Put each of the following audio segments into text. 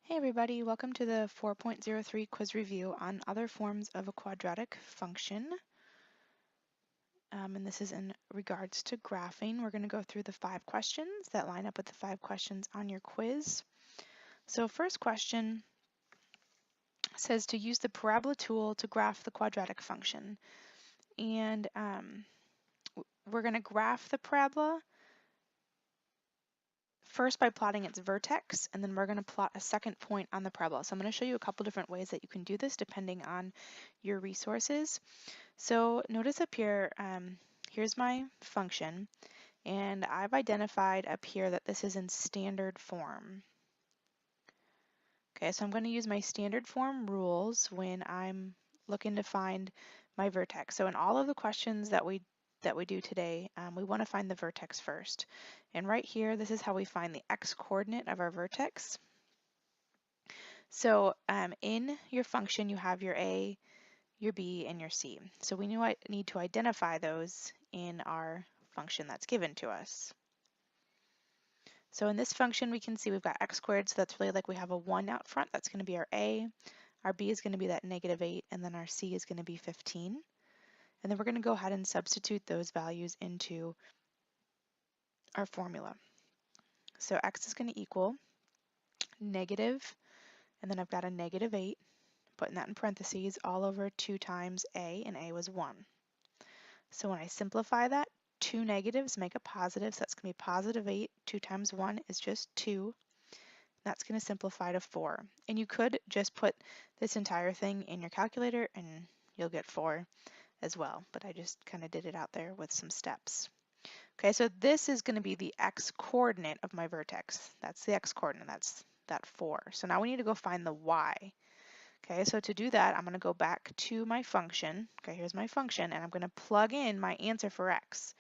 Hey everybody, welcome to the 4.03 quiz review on other forms of a quadratic function. And this is in regards to graphing. We're going to go through the 5 questions that line up with the 5 questions on your quiz. So first question says to use the parabola tool to graph the quadratic function. And we're going to graph the parabola first by plotting its vertex, and then we're going to plot a second point on the parabola. So I'm going to show you a couple different ways that you can do this depending on your resources. So notice up here, here's my function, and I've identified up here that this is in standard form. Okay, so I'm going to use my standard form rules when I'm looking to find my vertex. So in all of the questions that we do today, we want to find the vertex first. And right here, this is how we find the x-coordinate of our vertex. So in your function, you have your a, your b, and your c. So we need to identify those in our function that's given to us. So in this function, we can see we've got x squared, so that's really like we have a 1 out front. That's going to be our b is going to be that -8, and then our c is going to be 15. And then we're going to go ahead and substitute those values into our formula. So x is going to equal negative, and then I've got a -8, putting that in parentheses, all over 2 times a, and a was 1. So when I simplify that, 2 negatives make a positive, so that's going to be +8. 2 times 1 is just 2. That's going to simplify to 4. And you could just put this entire thing in your calculator and you'll get 4 as well, but I just kind of did it out there with some steps. Okay, so this is going to be the x-coordinate of my vertex. That's the x-coordinate, that's that 4. So now we need to go find the y. Okay, so to do that, I'm going to go back to my function. Okay, here's my function, and I'm going to plug in my answer for x.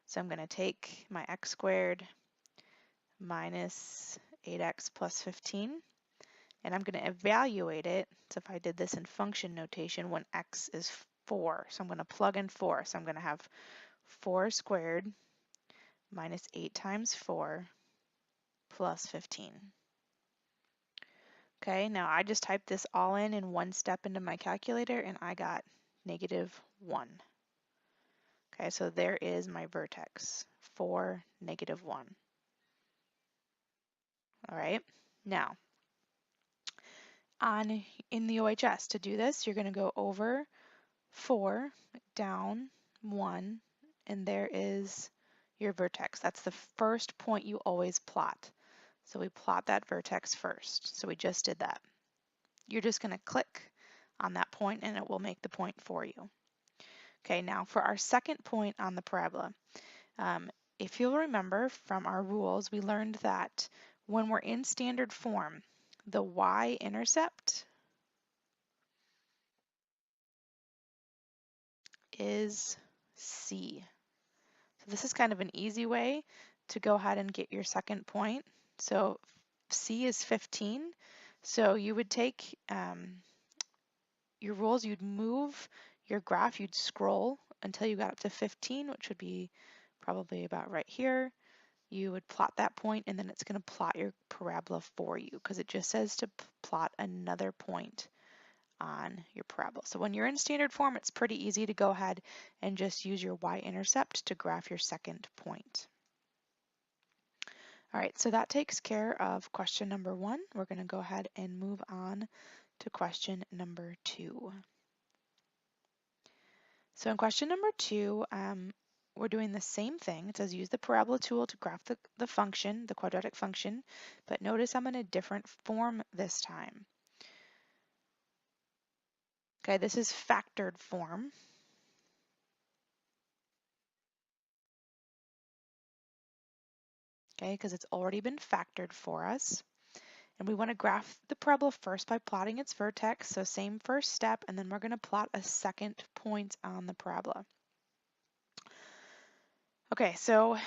So I'm going to take my x squared minus 8x plus 15, and I'm going to evaluate it. So if I did this in function notation, when x is 4, so I'm going to plug in 4. So I'm going to have 4 squared minus 8 times 4 plus 15. Okay, now I just typed this all in one step into my calculator, and I got -1. Okay, so there is my vertex, 4, -1. All right, now in the OHS, to do this, you're going to go over 4, down 1, and there is your vertex. That's the first point you always plot. So we plot that vertex first. So we just did that. You're just going to click on that point and it will make the point for you. Okay, now for our second point on the parabola. If you'll remember from our rules, we learned that when we're in standard form, the y-intercept is c. So this is kind of an easy way to go ahead and get your second point. So c is 15. So you would take your rules, you'd move your graph, you'd scroll until you got up to 15, which would be probably about right here. You would plot that point, and then it's going to plot your parabola for you because it just says to plot another point on your parabola. So when you're in standard form, it's pretty easy to go ahead and just use your y-intercept to graph your second point. All right, so that takes care of question number 1. We're going to go ahead and move on to question number 2. So in question number 2, we're doing the same thing. It says use the parabola tool to graph the function, the quadratic function, but notice I'm in a different form this time. Okay, this is factored form. Okay, because it's already been factored for us. And we want to graph the parabola first by plotting its vertex, so same first step, and then we're going to plot a second point on the parabola. Okay, so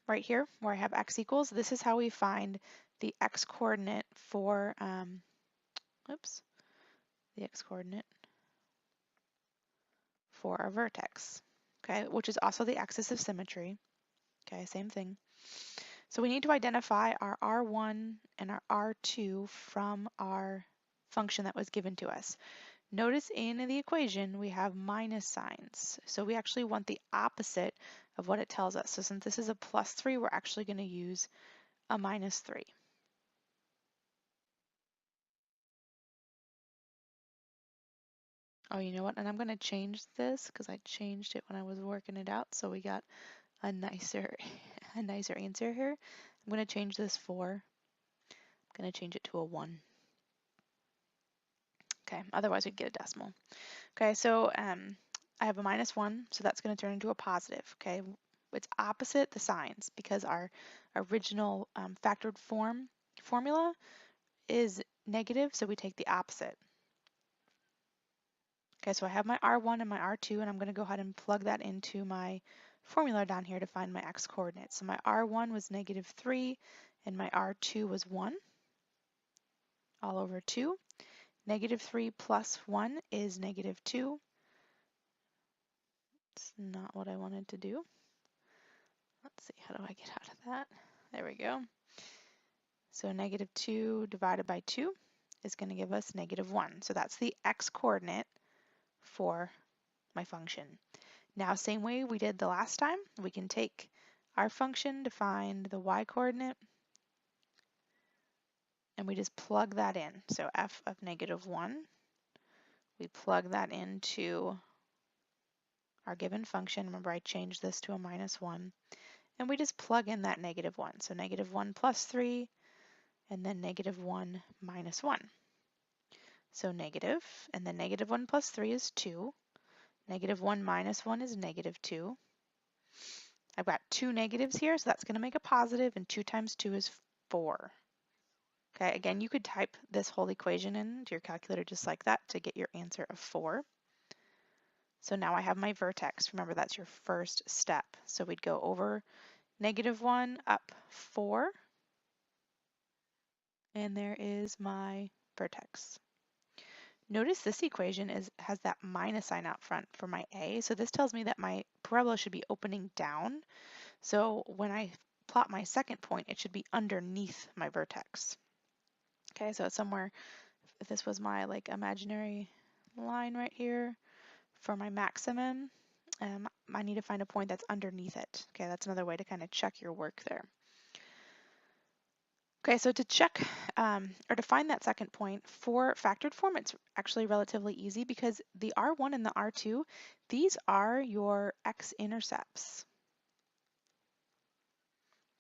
right here where I have x equals, this is how we find the x-coordinate for, the x-coordinate for our vertex, okay, which is also the axis of symmetry, okay, same thing. So we need to identify our R1 and our R2 from our function that was given to us. Notice in the equation we have minus signs. So we actually want the opposite of what it tells us. So since this is a plus 3, we're actually going to use a minus 3. Oh, you know what? And I'm going to change this because I changed it when I was working it out. So we got a nicer, a nicer answer here. I'm going to change this 4. I'm going to change it to a 1. Okay, otherwise we'd get a decimal. Okay, so I have a minus 1, so that's going to turn into a positive. Okay, it's opposite the signs because our original factored formula is negative, so we take the opposite. Okay, so I have my R1 and my R2, and I'm going to go ahead and plug that into my formula down here to find my x coordinates. So my R1 was negative 3, and my R2 was 1, all over 2. Negative 3 plus 1 is negative 2. It's not what I wanted to do. Let's see, how do I get out of that? There we go. So negative 2 divided by 2 is going to give us negative 1. So that's the x coordinate for my function. Now, same way we did the last time, we can take our function to find the y coordinate and we just plug that in. So f of negative 1, we plug that into our given function. Remember, I changed this to a minus 1. And we just plug in that negative 1. So negative 1 plus 3, and then negative 1 minus 1. So negative, and then negative 1 plus 3 is 2. Negative 1 minus 1 is negative 2. I've got 2 negatives here, so that's going to make a positive, and 2 times 2 is 4. Okay, again, you could type this whole equation into your calculator just like that to get your answer of 4. So now I have my vertex. Remember, that's your first step. So we'd go over negative 1 up 4, and there is my vertex. Notice this equation has that minus sign out front for my a, so this tells me that my parabola should be opening down. So when I plot my second point, it should be underneath my vertex. Okay, so it's somewhere, if this was my like imaginary line right here for my maximum, I need to find a point that's underneath it. Okay, that's another way to kind of check your work there. Okay, so to check or to find that second point for factored form, it's actually relatively easy because the R1 and the R2, these are your x-intercepts.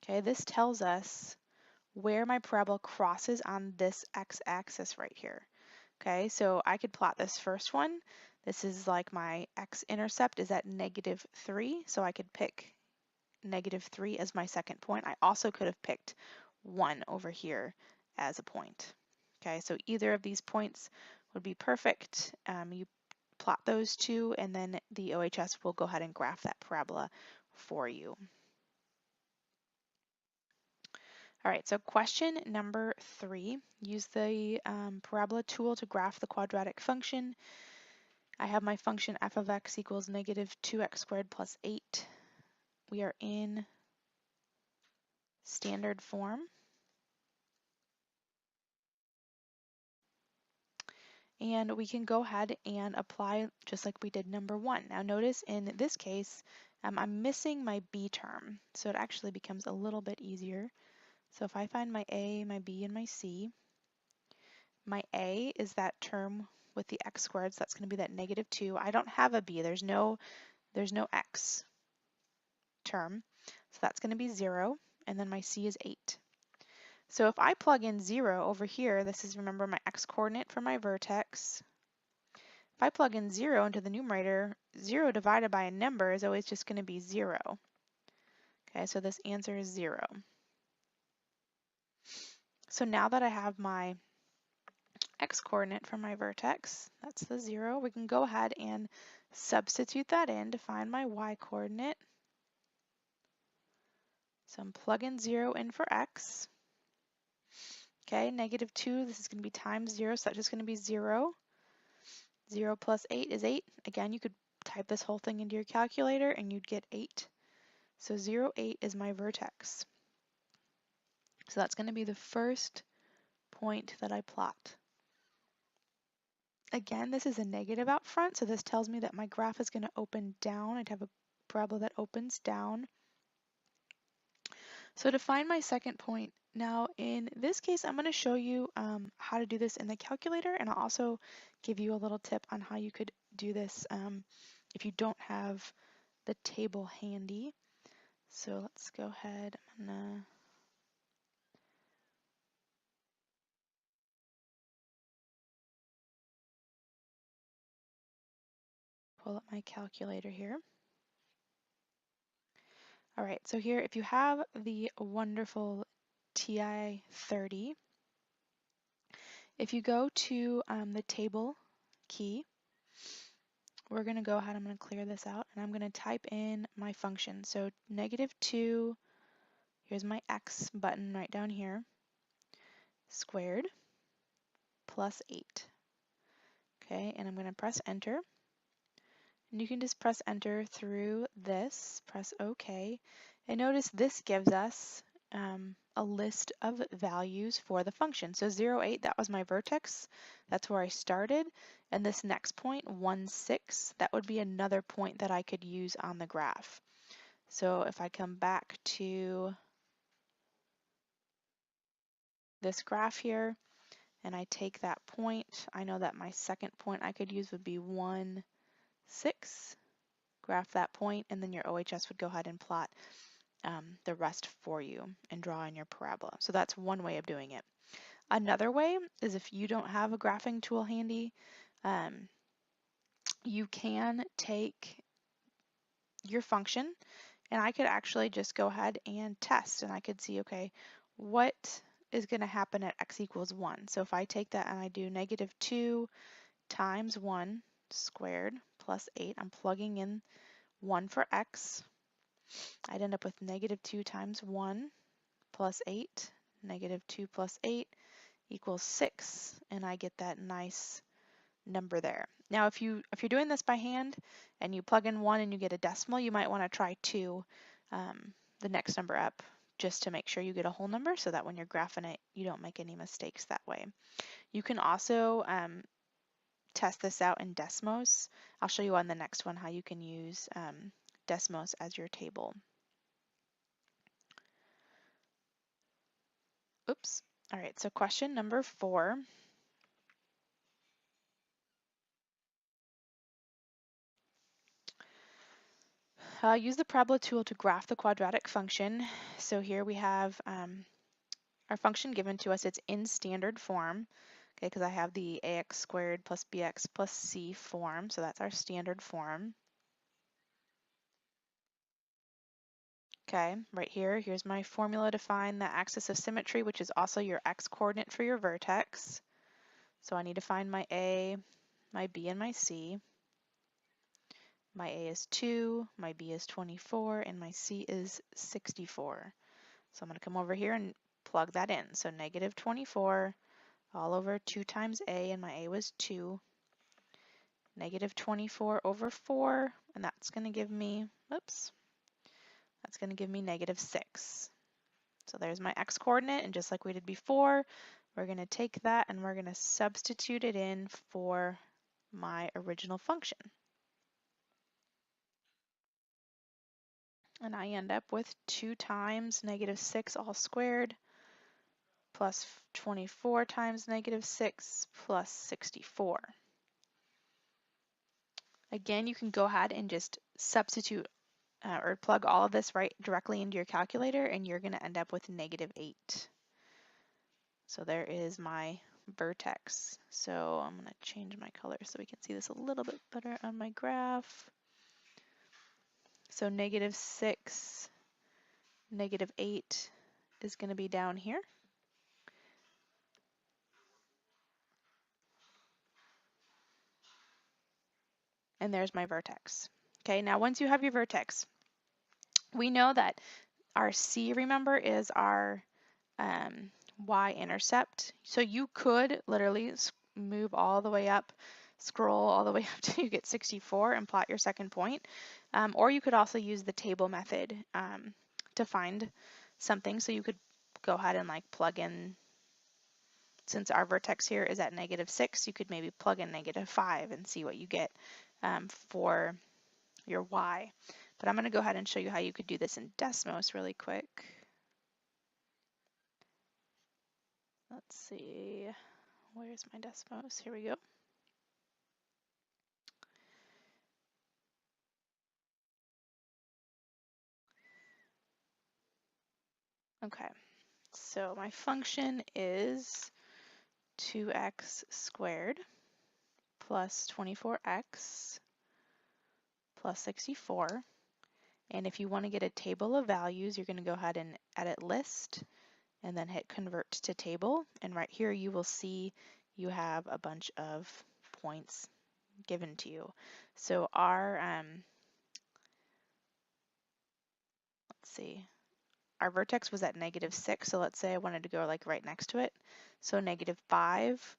Okay, this tells us where my parabola crosses on this x-axis right here. Okay, so I could plot this first one. This is like my x-intercept is at negative 3, so I could pick negative 3 as my second point. I also could have picked 1 over here as a point. Okay, so either of these points would be perfect. You plot those two, and then the OHS will go ahead and graph that parabola for you. All right, so question number 3. Use the parabola tool to graph the quadratic function. I have my function f of x equals negative 2x squared plus 8. We are in standard form. And we can go ahead and apply just like we did number 1. Now notice in this case, I'm missing my b term, so it actually becomes a little bit easier. So if I find my a, my b, and my c, my a is that term with the x squared, so that's going to be that negative 2. I don't have a b, there's no x term, so that's going to be 0, and then my c is 8. So if I plug in 0 over here, this is, remember, my x coordinate for my vertex. If I plug in 0 into the numerator, 0 divided by a number is always just going to be 0. Okay, so this answer is 0. So now that I have my x coordinate for my vertex, that's the 0, we can go ahead and substitute that in to find my y coordinate. So I'm plugging 0 in for x. Okay, negative 2, this is going to be times 0, so that's just going to be 0. 0 plus 8 is 8. Again, you could type this whole thing into your calculator and you'd get 8. So 0, 8 is my vertex. So that's going to be the first point that I plot. Again, this is a negative out front, so this tells me that my graph is going to open down. I'd have a parabola that opens down. So to find my second point, now in this case, I'm going to show you how to do this in the calculator, and I'll also give you a little tip on how you could do this if you don't have the table handy. So let's go ahead. I'm going to pull up my calculator here. All right, so here, if you have the wonderful TI-30, if you go to the table key, we're going to go ahead, I'm going to clear this out, and I'm going to type in my function. So -2, here's my x button right down here, squared plus 8. Okay, and I'm going to press enter. And you can just press enter through this, press OK. And notice this gives us a list of values for the function. So 0, 8, that was my vertex. That's where I started. And this next point, 1, 6, that would be another point that I could use on the graph. So if I come back to this graph here and I take that point, I know that my second point I could use would be 1, 6. Graph that point, and then your OHS would go ahead and plot the rest for you and draw in your parabola. So that's one way of doing it. Another way is if you don't have a graphing tool handy, you can take your function, and I could actually just go ahead and test, and I could see, okay, what is going to happen at x equals 1? So if I take that and I do -2 times 1 squared plus 8, I'm plugging in 1 for x. I'd end up with -2 times 1 plus 8. -2 plus 8 equals 6, and I get that nice number there. Now if you're doing this by hand and you plug in 1 and you get a decimal, you might want to try 2, the next number up, just to make sure you get a whole number so that when you're graphing it, you don't make any mistakes that way. You can also test this out in Desmos. I'll show you on the next one how you can use Desmos as your table. Oops. All right, so question number 4. Use the parabola tool to graph the quadratic function. So here we have our function given to us. It's in standard form, okay, because I have the ax squared plus bx plus c form, so that's our standard form. Okay, right here, here's my formula to find the axis of symmetry, which is also your x coordinate for your vertex. So I need to find my a, my b, and my c. My a is 2, my b is 24, and my c is 64. So I'm going to come over here and plug that in. So -24 all over 2 times a, and my a was 2. -24 over 4, and that's going to give me, oops, that's going to give me -6. So there's my x coordinate, and just like we did before, we're going to take that and we're going to substitute it in for my original function. And I end up with 2 times -6 all squared plus 24 times -6 plus 64. Again, you can go ahead and just substitute or plug all of this right directly into your calculator, and you're going to end up with -8. So there is my vertex. So I'm going to change my color so we can see this a little bit better on my graph. So -6, -8 is going to be down here. And there's my vertex. Okay, now once you have your vertex, we know that our C, remember, is our y-intercept. So you could literally move all the way up, scroll all the way up till you get 64 and plot your second point. Or you could also use the table method to find something. So you could go ahead and like plug in, since our vertex here is at -6, you could maybe plug in -5 and see what you get for your y. But I'm going to go ahead and show you how you could do this in Desmos really quick. Let's see, where's my Desmos? Here we go. Okay, so my function is 2x squared plus 24x plus 64. And if you want to get a table of values, you're going to go ahead and edit list and then hit convert to table. And right here you will see you have a bunch of points given to you. So our, let's see, our vertex was at -6. So let's say I wanted to go like right next to it. So -5,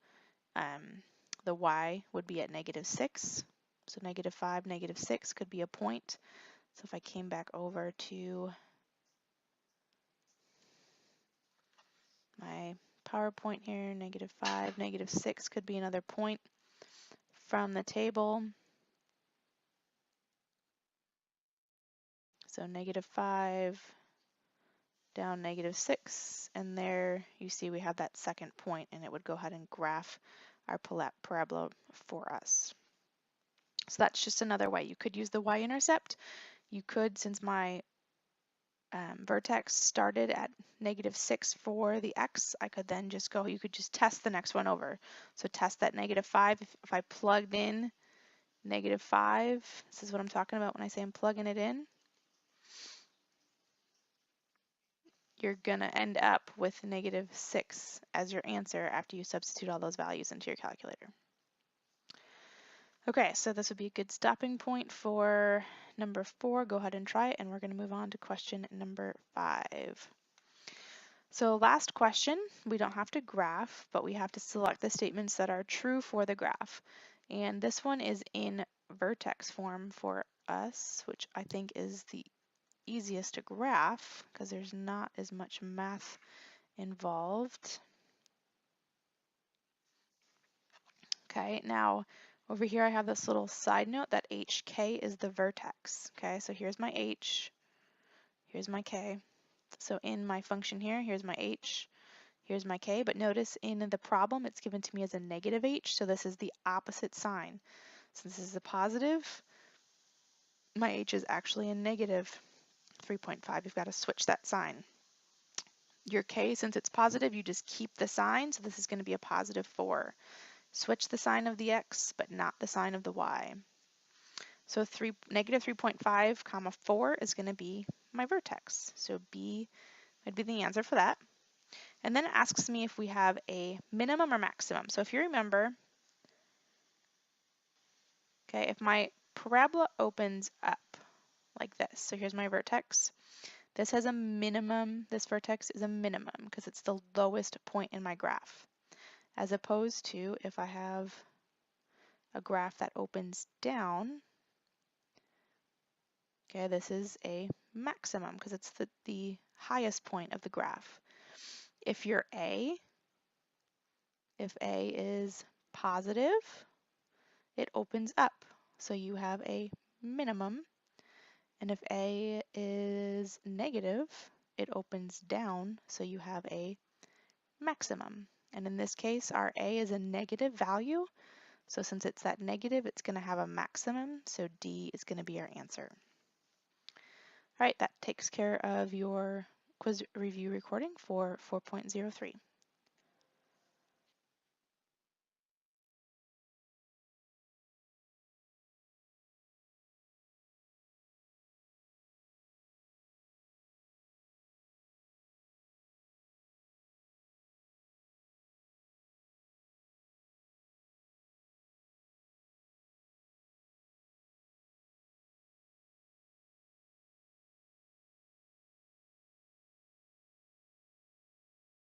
the y would be at -6. So -5, -6 could be a point. So if I came back over to my PowerPoint here, -5, -6 could be another point from the table. So -5 down -6, and there you see we have that second point, and it would go ahead and graph our parabola for us. So that's just another way. You could use the y-intercept. You could, since my vertex started at -6 for the x, I could then just go, you could just test the next one over. So test that -5. If I plugged in -5, this is what I'm talking about when I say I'm plugging it in, you're gonna end up with -6 as your answer after you substitute all those values into your calculator. Okay, so this would be a good stopping point for number 4. Go ahead and try it, and we're gonna move on to question number 5. So last question, we don't have to graph, but we have to select the statements that are true for the graph. And this one is in vertex form for us, which I think is the easiest to graph because there's not as much math involved. Okay, now over here I have this little side note that HK is the vertex. Okay, so here's my H, here's my K. So in my function here, here's my H, here's my K, but notice in the problem it's given to me as a -H, so this is the opposite sign. Since this is a positive, my H is actually a -3.5. You've got to switch that sign. Your K, since it's positive, you just keep the sign, so this is going to be a +4. Switch the sign of the X, but not the sign of the Y. So -3.5, 4 is going to be my vertex. So B would be the answer for that. And then it asks me if we have a minimum or maximum. So if you remember, okay, if my parabola opens up like this, so here's my vertex. This has a minimum, this vertex is a minimum because it's the lowest point in my graph, as opposed to if I have a graph that opens down, okay, this is a maximum because it's the highest point of the graph. If you're A, if A is positive, it opens up, so you have a minimum. And if A is negative, it opens down, so you have a maximum. And in this case, our A is a negative value, so since it's that negative, it's going to have a maximum, so D is going to be our answer. All right, that takes care of your quiz review recording for 4.03.